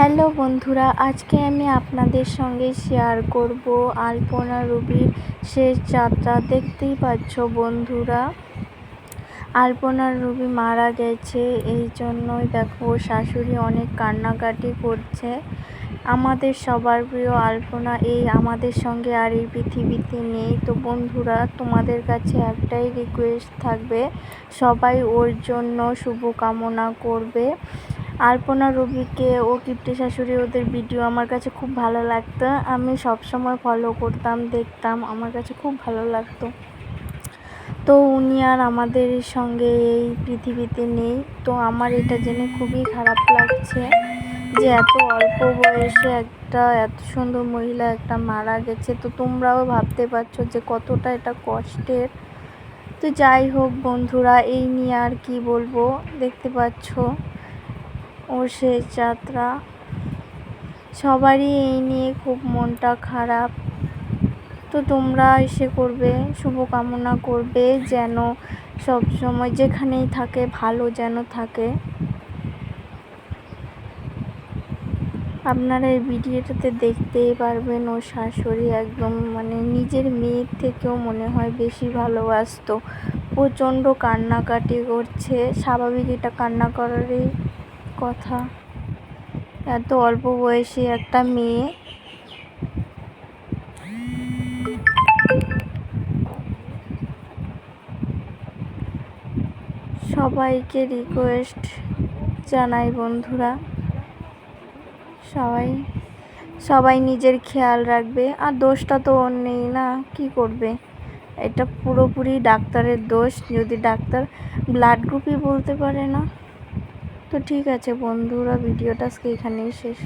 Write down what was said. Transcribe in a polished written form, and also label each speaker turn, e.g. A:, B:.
A: Hello বন্ধুরা, আজকে আমি আপনাদের সঙ্গে শেয়ার করব আলপনা রুবির শেষ যাত্রা। দেখতেই পাচ্ছ বন্ধুরা, আলপনা রুবি মারা গেছে, এই জন্যই দেখো শাশুড়ি অনেক কান্নাকাটি করছে। আমাদের সবার প্রিয় আলপনা এই আমাদের সঙ্গে আর এই পৃথিবীতে নেই। তো বন্ধুরা, তোমাদের কাছে একটাই রিকোয়েস্ট থাকবে, সবাই ওর জন্য শুভকামনা করবে। আলপনা রুবিকে ও কিপ্টে শাশুড়ি ওদের ভিডিও আমার কাছে খুব ভালো লাগতো, আমি সবসময় ফলো করতাম, দেখতাম, আমার কাছে খুব ভালো লাগতো। তো উনি আর আমাদের সঙ্গে এই পৃথিবীতে নেই। তো আমার এটা জেনে খুবই খারাপ লাগছে যে এত অল্প বয়সে একটা এত সুন্দর মহিলা একটা মারা গেছে। তো তোমরাও ভাবতে পারছো যে কতটা এটা কষ্টের। তো যাই হোক বন্ধুরা, এই নিয়ে আর কি বলবো, দেখতে পাচ্ছ ওর শেষ যাত্রা। সবারই এই নিয়ে খুব মনটা খারাপ। তো তোমরা এসে করবে, শুভকামনা করবে যেন সব সময় যেখানেই থাকে ভালো যেন থাকে। আপনারা এই ভিডিওটাতে দেখতেই পারবেন ওর শাশুড়ি একদম নিজের মেয়ের থেকেও মনে হয় বেশি ভালোবাসতো। প্রচণ্ড কান্নাকাটি করছে, স্বাভাবিক, এটা কান্না করারই কথা, এত অল্প বয়সী একটা মেয়ে। সবাইকে রিকোয়েস্ট জানাই বন্ধুরা, সবাই নিজের খেয়াল রাখবে। আর দোষটা তো ওর নেই না, কি করবে, এটা পুরোপুরি ডাক্তারের দোষ, যদি ডাক্তার ব্লাড গ্রুপই বলতে পারে না। তো ঠিক আছে বন্ধুরা, ভিডিওটা আজকে এখানেই শেষ।